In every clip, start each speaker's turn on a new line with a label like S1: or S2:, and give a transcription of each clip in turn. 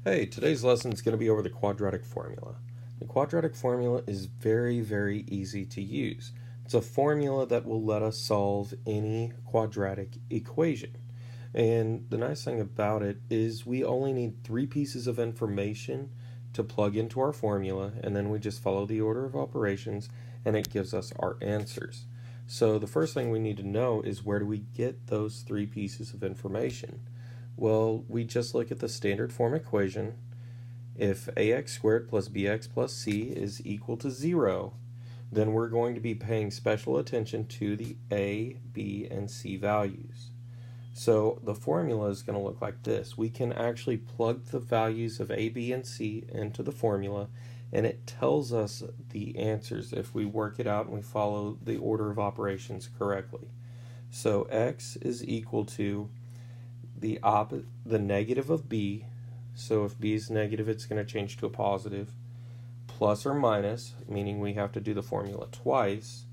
S1: Hey, today's lesson is going to be over the quadratic formula. The quadratic formula is very, very easy to use. It's a formula that will let us solve any quadratic equation. And the nice thing about it is we only need three pieces of information to plug into our formula, and then we just follow the order of operations, and it gives us our answers. So the first thing we need to know is, where do we get those three pieces of information? Well, we just look at the standard form equation. If ax squared plus bx plus c is equal to 0, then we're going to be paying special attention to the a, b, and c values. So the formula is going to look like this. We can actually plug the values of a, b, and c into the formula, and it tells us the answers if we work it out and we follow the order of operations correctly. So x is equal to the negative of b, so if b is negative, it's going to change to a positive, plus or minus, meaning we have to do the formula twice,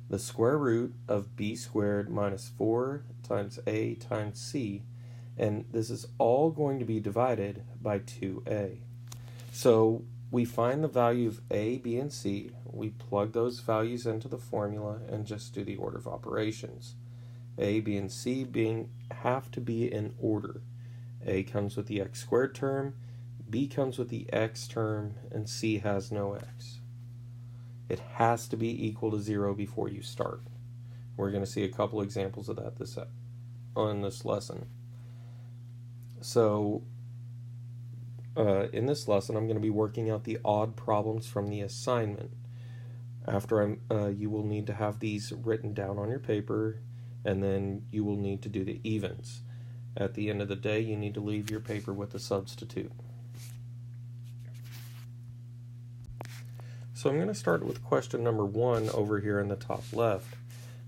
S1: the square root of b squared minus 4 times a times c, and this is all going to be divided by 2a. So we find the value of a, b, and c, we plug those values into the formula and just do the order of operations. A, b, and c have to be in order. A comes with the x squared term, b comes with the x term, and c has no x. It has to be equal to 0 before you start. We're going to see a couple examples of that on this lesson. So in this lesson, I'm going to be working out the odd problems from the assignment. After you will need to have these written down on your paper, and then you will need to do the evens. At the end of the day, you need to leave your paper with a substitute. So I'm going to start with question number 1 over here in the top left.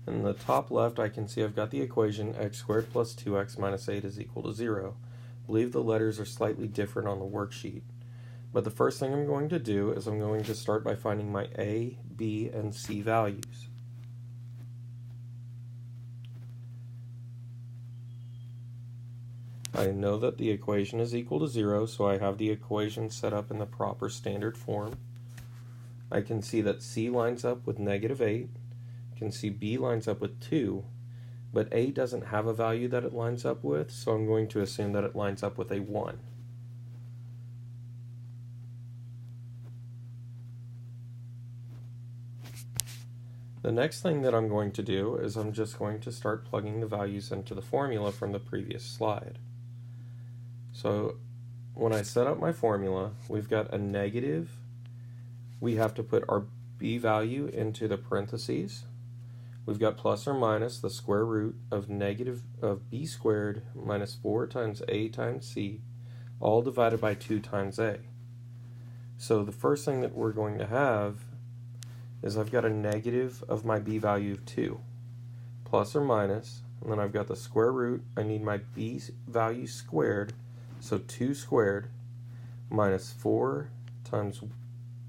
S1: In the top left, I can see I've got the equation x squared plus 2x minus 8 is equal to 0. I believe the letters are slightly different on the worksheet. But the first thing I'm going to do is I'm going to start by finding my a, b, and c values. I know that the equation is equal to 0, so I have the equation set up in the proper standard form. I can see that c lines up with negative 8. I can see b lines up with 2, but a doesn't have a value that it lines up with, so I'm going to assume that it lines up with a 1. The next thing that I'm going to do is I'm just going to start plugging the values into the formula from the previous slide. So when I set up my formula, we've got a negative. We have to put our b value into the parentheses. We've got plus or minus the square root of b squared minus 4 times a times c, all divided by 2 times a. So the first thing that we're going to have is I've got a negative of my b value of 2, plus or minus, and then I've got the square root. I need my b value squared, so 2 squared minus 4 times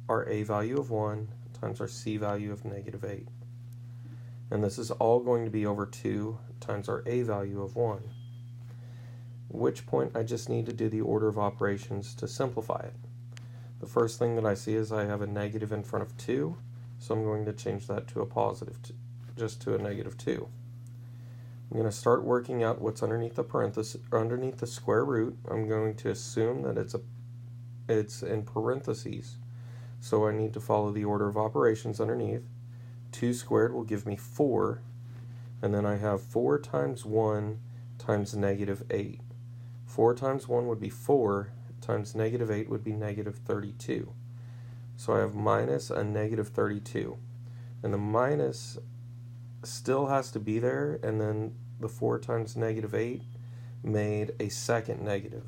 S1: our a value of 1 times our c value of negative 8. And this is all going to be over 2 times our a value of 1. At which point I just need to do the order of operations to simplify it. The first thing that I see is I have a negative in front of 2, so I'm going to change that to a positive, just to a negative 2. I'm going to start working out what's underneath the parenthesis, or underneath the square root. I'm going to assume that it's in parentheses, so I need to follow the order of operations underneath. 2 squared will give me 4, and then I have 4 times 1 times negative 8. 4 times 1 would be 4, times negative 8 would be negative 32. So I have minus a negative 32. And the minus still has to be there, and then the 4 times negative 8 made a second negative.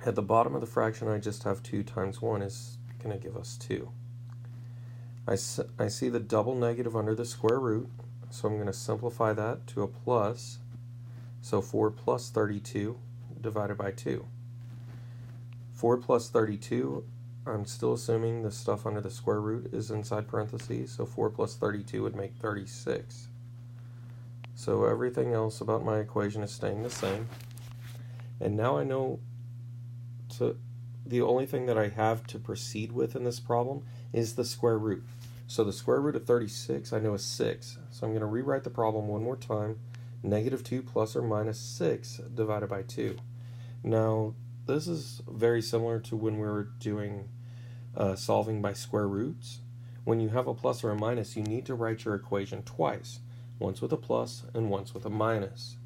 S1: At the bottom of the fraction, I just have 2 times 1 is going to give us 2. I see the double negative under the square root, so I'm going to simplify that to a plus. So 4 plus 32 divided by 2. 4 plus 32, I'm still assuming the stuff under the square root is inside parentheses, so 4 plus 32 would make 36. So everything else about my equation is staying the same. And now I know the only thing that I have to proceed with in this problem is the square root. So the square root of 36 I know is 6. So I'm going to rewrite the problem one more time. -2 plus or minus 6 divided by 2. Now this is very similar to when we were doing solving by square roots. When you have a plus or a minus, you need to write your equation twice. Once with a plus and once with a minus.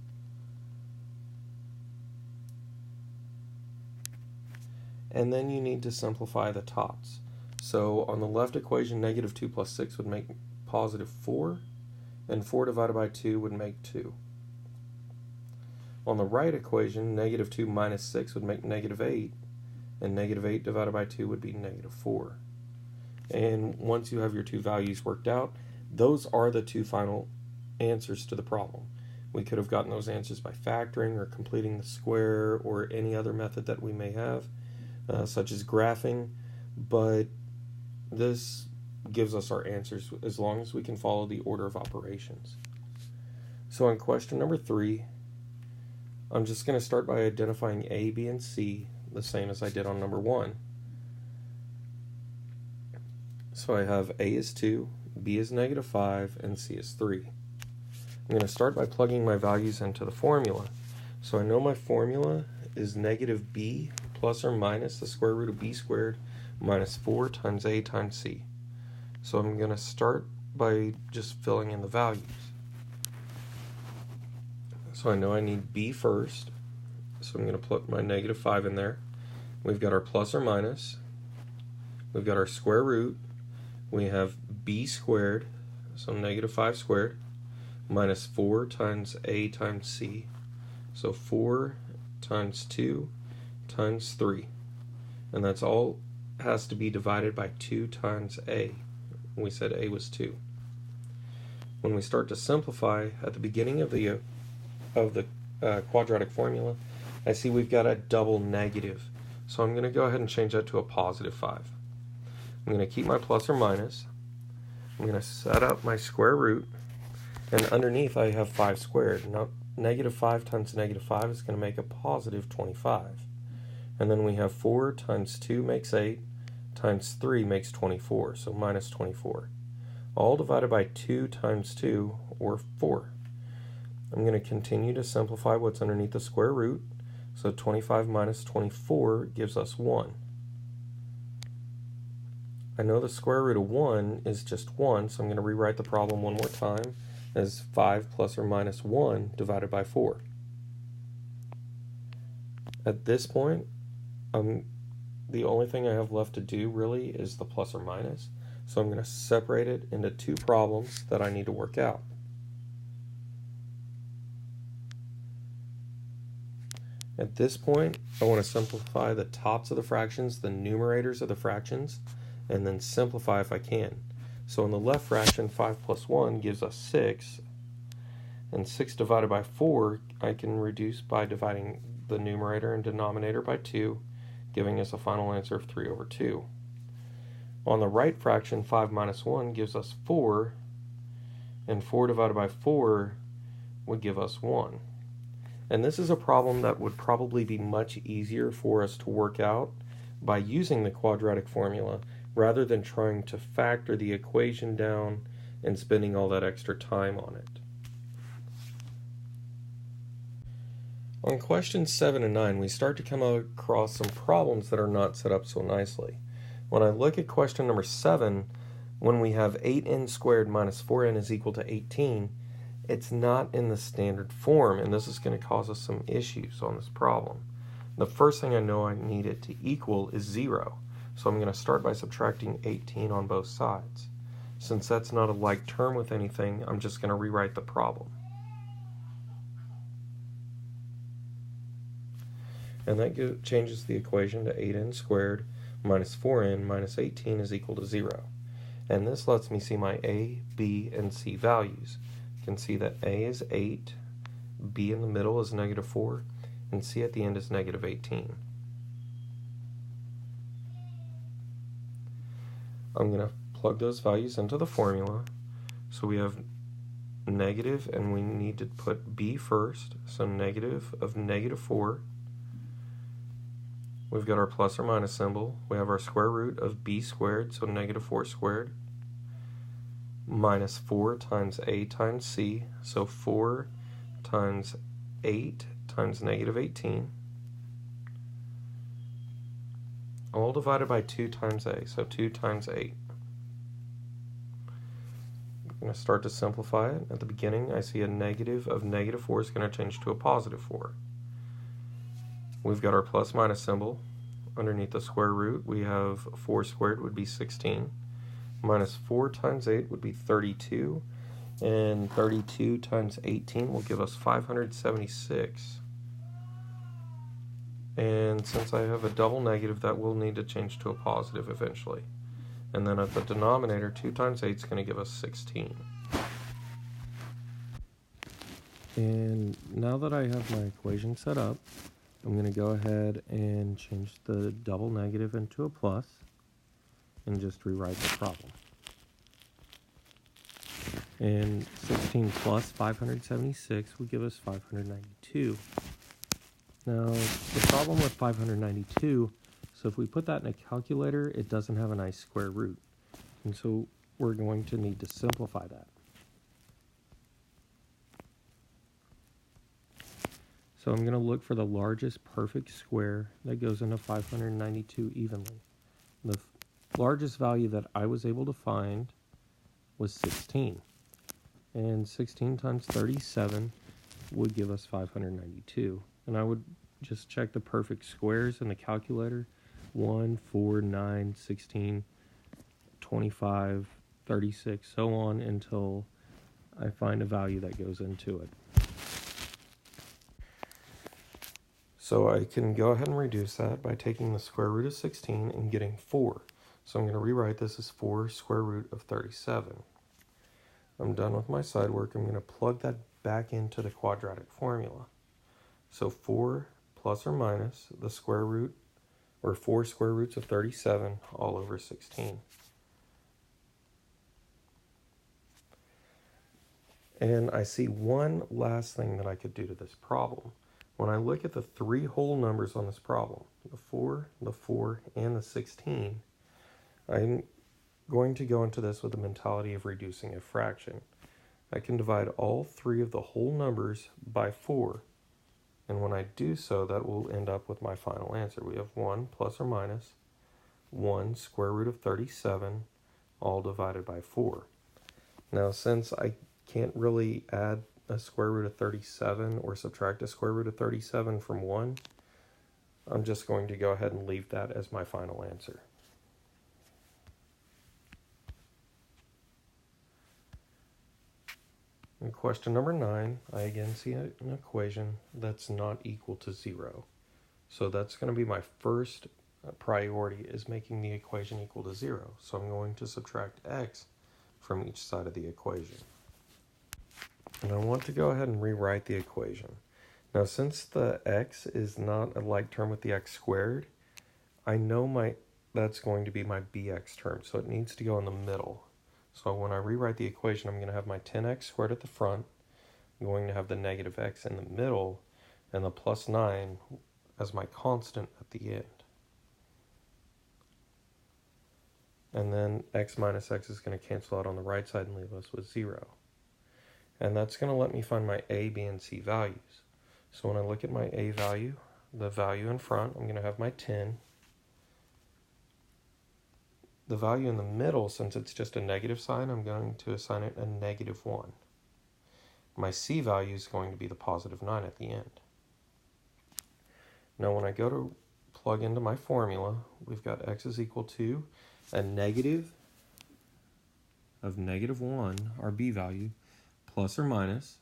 S1: And then you need to simplify the tops. So on the left equation, -2 plus 6 would make +4, and 4 divided by 2 would make 2. On the right equation, -2 minus 6 would make -8, and -8 divided by 2 would be -4. And once you have your two values worked out, those are the two final answers to the problem. We could have gotten those answers by factoring or completing the square or any other method that we may have, such as graphing, but this gives us our answers as long as we can follow the order of operations. So in question number 3, I'm just going to start by identifying A, B, and C, the same as I did on number 1. So I have A is 2, B is -5, and C is 3. I'm going to start by plugging my values into the formula. So I know my formula is -b plus or minus the square root of b squared minus 4 times A times C. So I'm going to start by just filling in the values. So I know I need b first, so I'm going to put my -5 in there. We've got our plus or minus, we've got our square root, we have b squared, so -5 squared, minus 4 times A times C, so 4 times 2 times 3, and that's all has to be divided by 2 times A. We said A was 2. When we start to simplify at the beginning of the quadratic formula, I see we've got a double negative, so I'm going to go ahead and change that to a +5. I'm going to keep my plus or minus, I'm going to set up my square root, and underneath I have 5 squared. Now -5 times -5 is going to make a +25. And then we have 4 times 2 makes 8, times 3 makes 24, so -24. All divided by 2 times 2, or 4. I'm going to continue to simplify what's underneath the square root, so 25 minus 24 gives us 1. I know the square root of 1 is just 1, so I'm going to rewrite the problem one more time as 5 plus or minus 1 divided by 4. At this point, the only thing I have left to do really is the plus or minus, so I'm going to separate it into two problems that I need to work out. At this point, I want to simplify the tops of the fractions, the numerators of the fractions, and then simplify if I can. So in the left fraction, 5 plus 1 gives us 6, and 6 divided by 4 I can reduce by dividing the numerator and denominator by 2, giving us a final answer of 3/2. On the right fraction, 5 minus 1 gives us 4, and 4 divided by 4 would give us 1. And this is a problem that would probably be much easier for us to work out by using the quadratic formula rather than trying to factor the equation down and spending all that extra time on it. On questions 7 and 9, we start to come across some problems that are not set up so nicely. When I look at question number 7, when we have 8n squared minus 4n is equal to 18, it's not in the standard form, and this is going to cause us some issues on this problem. The first thing I know I need it to equal is 0, so I'm going to start by subtracting 18 on both sides. Since that's not a like term with anything, I'm just going to rewrite the problem. And that changes the equation to 8n squared minus 4n minus 18 is equal to 0. And this lets me see my A, B, and C values. You can see that A is 8, B in the middle is -4, and C at the end is -18. I'm going to plug those values into the formula. So we have negative, and we need to put b first, so negative of negative 4. We've got our plus or minus symbol. We have our square root of b squared, so negative 4 squared, minus 4 times a times c, so 4 times 8 times negative 18, all divided by 2 times a, so 2 times 8. I'm going to start to simplify it. At the beginning, I see a negative of negative 4 is going to change to a positive 4. We've got our plus minus symbol. Underneath the square root, we have 4 squared would be 16. Minus 4 times 8 would be 32. And 32 times 18 will give us 576. And since I have a double negative, that will need to change to a positive eventually. And then at the denominator, 2 times 8 is going to give us 16. And now that I have my equation set up, I'm going to go ahead and change the double negative into a plus and just rewrite the problem. And 16 plus 576 will give us 592. Now, the problem with 592, so if we put that in a calculator, it doesn't have a nice square root. And so we're going to need to simplify that. So I'm going to look for the largest perfect square that goes into 592 evenly. The largest value that I was able to find was 16. And 16 times 37 would give us 592. And I would just check the perfect squares in the calculator. 1, 4, 9, 16, 25, 36, so on until I find a value that goes into it. So I can go ahead and reduce that by taking the square root of 16 and getting 4. So I'm going to rewrite this as 4 square root of 37. I'm done with my side work. I'm going to plug that back into the quadratic formula. So 4 plus or minus the square root, or 4 square roots of 37 all over 16. And I see one last thing that I could do to this problem. When I look at the 3 whole numbers on this problem, the 4, and the 16, I'm going to go into this with the mentality of reducing a fraction. I can divide all 3 of the whole numbers by 4, and when I do so, that will end up with my final answer. We have 1 plus or minus 1 square root of 37, all divided by 4. Now, since I can't really add a square root of 37 or subtract a square root of 37 from 1, I'm just going to go ahead and leave that as my final answer. In question number 9, I again see an equation that's not equal to 0. So that's going to be my first priority, is making the equation equal to 0. So I'm going to subtract x from each side of the equation. And I want to go ahead and rewrite the equation. Now, since the x is not a like term with the x squared, I know that's going to be my bx term, so it needs to go in the middle. So when I rewrite the equation, I'm going to have my 10x squared at the front, I'm going to have the negative x in the middle, and the plus 9 as my constant at the end. And then x minus x is going to cancel out on the right side and leave us with 0. And that's going to let me find my a, b, and c values. So when I look at my a value, the value in front, I'm going to have my 10. The value in the middle, since it's just a negative sign, I'm going to assign it a negative 1. My c value is going to be the positive 9 at the end. Now when I go to plug into my formula, we've got x is equal to a negative of negative 1, our b value, plus or minus,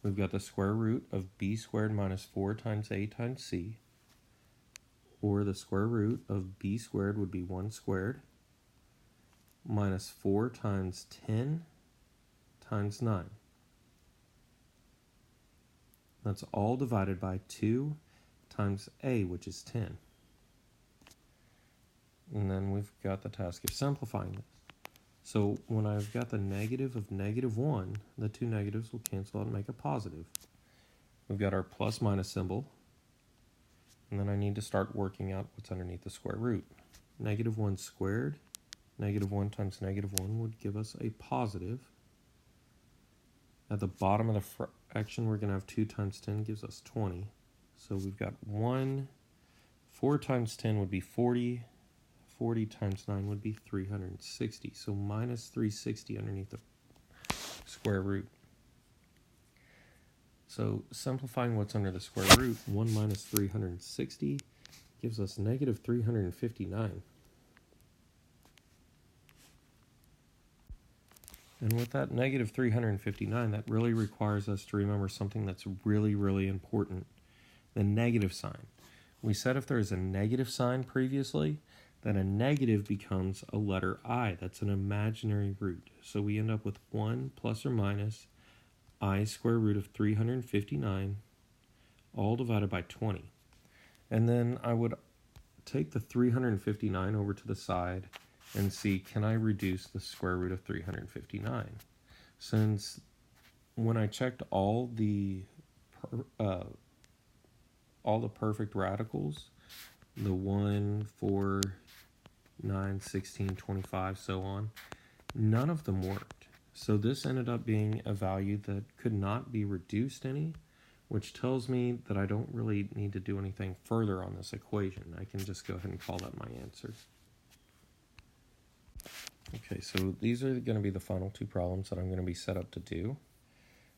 S1: we've got the square root of b squared minus 4 times a times c, or the square root of b squared would be 1 squared, minus 4 times 10 times 9. That's all divided by 2 times a, which is 10. And then we've got the task of simplifying this. So when I've got the negative of -1, the two negatives will cancel out and make a positive. We've got our plus minus symbol, and then I need to start working out what's underneath the square root. -1 squared, -1 times -1 would give us a positive. At the bottom of the fraction, we're going to have 2 times 10 gives us 20. So we've got 4 times 10 would be 40. 40 times 9 would be 360. So minus 360 underneath the square root. So simplifying what's under the square root, 1 minus 360 gives us negative 359. And with that negative 359, that really requires us to remember something that's really, really important, the negative sign. We said if there's a negative sign previously, then a negative becomes a letter I. That's an imaginary root. So we end up with 1 plus or minus I square root of 359, all divided by 20. And then I would take the 359 over to the side and see, can I reduce the square root of 359? Since when I checked all the perfect radicals, the 1, 4, 9, 16, 25, so on, none of them worked. So this ended up being a value that could not be reduced any, which tells me that I don't really need to do anything further on this equation. I can just go ahead and call that my answer. Okay, so these are going to be the final two problems that I'm going to be set up to do.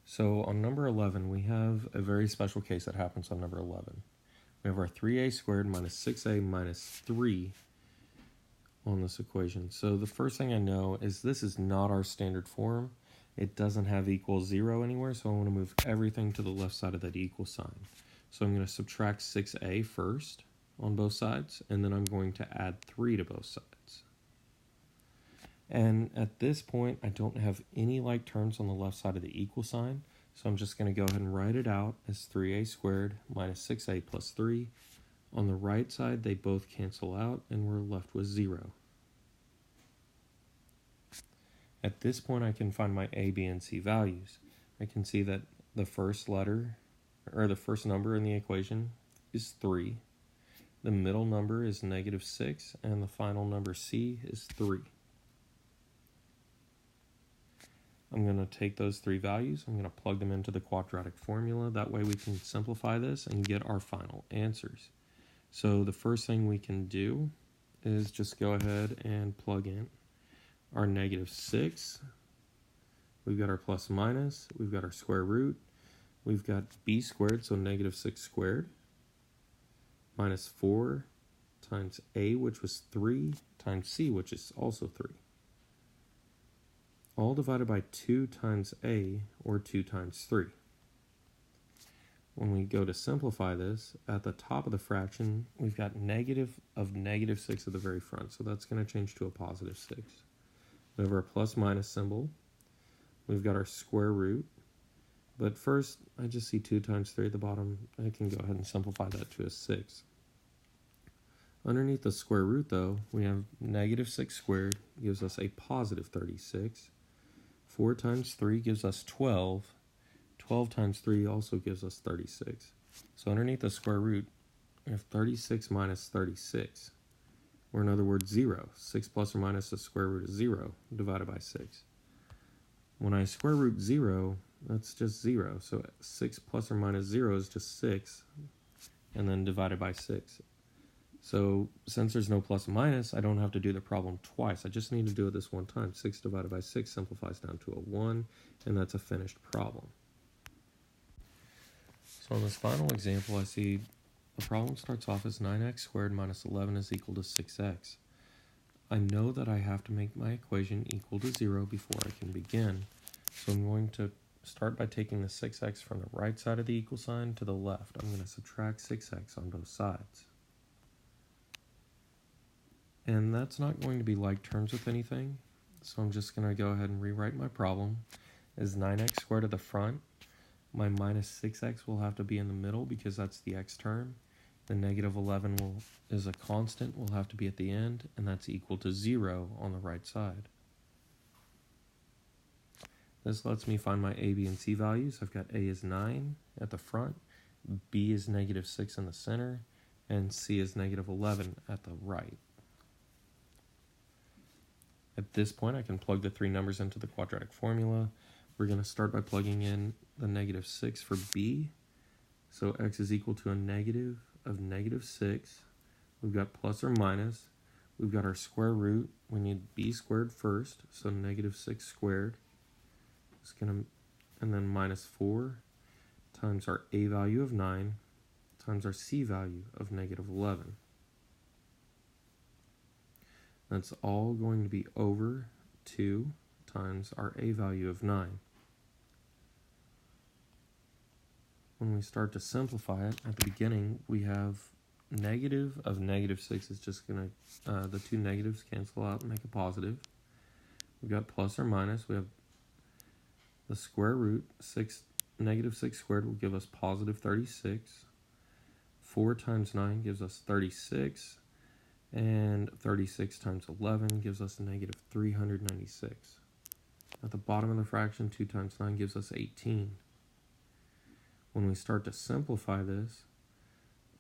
S1: So on number 11, we have a very special case that happens on number 11. We have our 3a squared minus 6a minus 3 on this equation. So the first thing I know is this is not our standard form. It doesn't have equals 0 anywhere, so I want to move everything to the left side of that equal sign. So I'm going to subtract 6a first on both sides, and then I'm going to add 3 to both sides. And at this point, I don't have any like terms on the left side of the equal sign, so I'm just going to go ahead and write it out as 3a squared minus 6a plus 3. On the right side, they both cancel out, and we're left with 0. At this point, I can find my a, b, and c values. I can see that the first letter, or the first number in the equation is 3. The middle number is -6, and the final number c is 3. I'm going to take those 3 values, I'm going to plug them into the quadratic formula. That way we can simplify this and get our final answers. So the first thing we can do is just go ahead and plug in our -6. We've got our plus minus, we've got our square root, we've got b squared, so -6 squared, minus 4 times a, which was 3, times c, which is also 3. All divided by 2 times a, or 2 times 3. When we go to simplify this, at the top of the fraction, we've got negative of -6 at the very front, so that's going to change to a positive 6. We have our plus minus symbol. We've got our square root. But first, I just see 2 times 3 at the bottom. I can go ahead and simplify that to a 6. Underneath the square root, though, we have -6 squared gives us a positive 36. 4 times 3 gives us 12. 12 times 3 also gives us 36. So underneath the square root, we have 36 minus 36, or in other words, 0. 6 plus or minus the square root of 0 divided by 6. When I square root 0, that's just 0. So 6 plus or minus 0 is just 6, and then divided by 6. So since there's no plus and minus, I don't have to do the problem twice. I just need to do it this one time. 6 divided by 6 simplifies down to a 1, and that's a finished problem. So in this final example, I see the problem starts off as 9x squared minus 11 is equal to 6x. I know that I have to make my equation equal to 0 before I can begin. So I'm going to start by taking the 6x from the right side of the equal sign to the left. I'm going to subtract 6x on both sides. And that's not going to be like terms with anything, so I'm just going to go ahead and rewrite my problem as 9x squared at the front. My minus 6x will have to be in the middle because that's the x term. The negative 11 is a constant, will have to be at the end, and that's equal to 0 on the right side. This lets me find my a, b, and c values. I've got a is 9 at the front, b is -6 in the center, and c is -11 at the right. At this point, I can plug the 3 numbers into the quadratic formula. We're going to start by plugging in the -6 for b. So x is equal to a negative of -6. We've got plus or minus. We've got our square root. We need b squared first, so -6 squared. It's going to, and then minus 4 times our a value of 9 times our c value of -11. That's all going to be over 2 times our a value of 9. When we start to simplify it, at the beginning, we have negative of -6 is just going to, the two negatives cancel out and make a positive. We've got plus or minus. We have the square root. -6 squared will give us positive 36. 4 times 9 gives us 36. And 36 times 11 gives us negative 396. At the bottom of the fraction, 2 times 9 gives us 18. When we start to simplify this,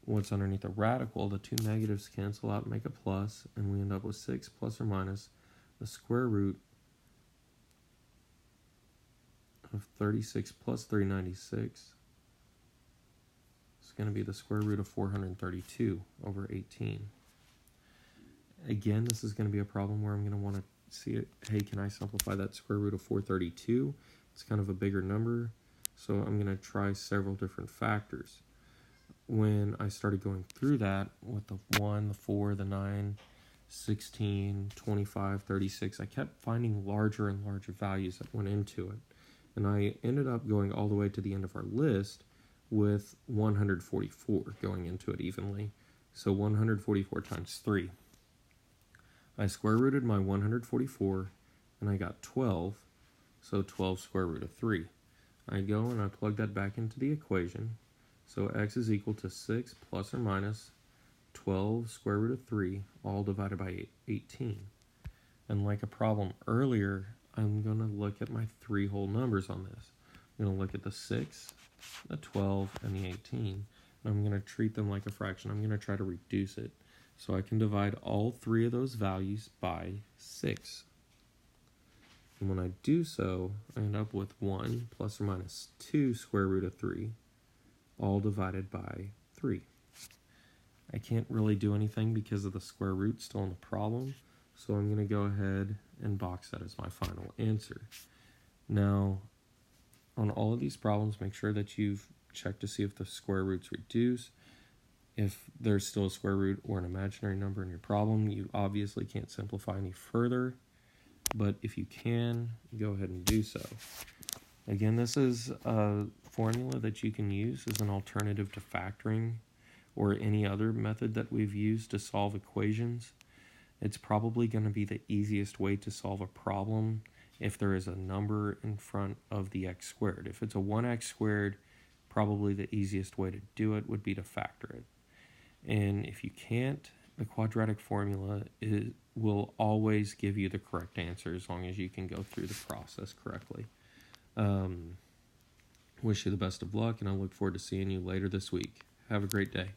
S1: what's underneath the radical, the two negatives cancel out and make a plus, and we end up with 6 plus or minus the square root of 36 plus 396. It's going to be the square root of 432 over 18. Again, this is going to be a problem where I'm going to want to see it. Hey, can I simplify that square root of 432? It's kind of a bigger number, so I'm going to try several different factors. When I started going through that with the 1, the 4, the 9, 16, 25, 36, I kept finding larger and larger values that went into it. And I ended up going all the way to the end of our list with 144 going into it evenly. So 144 times 3. I square rooted my 144 and I got 12, so 12 square root of 3. I go and I plug that back into the equation. So x is equal to 6 plus or minus 12 square root of 3, all divided by 18. And like a problem earlier, I'm going to look at my 3 whole numbers on this. I'm going to look at the 6, the 12, and the 18. And I'm going to treat them like a fraction. I'm going to try to reduce it. So I can divide all 3 of those values by 6. And when I do so, I end up with 1 plus or minus 2 square root of 3, all divided by 3. I can't really do anything because of the square root still in the problem, so I'm going to go ahead and box that as my final answer. Now, on all of these problems, make sure that you've checked to see if the square roots reduce. If there's still a square root or an imaginary number in your problem, you obviously can't simplify any further, but if you can, go ahead and do so. Again, this is a formula that you can use as an alternative to factoring or any other method that we've used to solve equations. It's probably going to be the easiest way to solve a problem if there is a number in front of the x squared. If it's a 1x squared, probably the easiest way to do it would be to factor it. And if you can't, the quadratic formula will always give you the correct answer as long as you can go through the process correctly. Wish you the best of luck, and I look forward to seeing you later this week. Have a great day.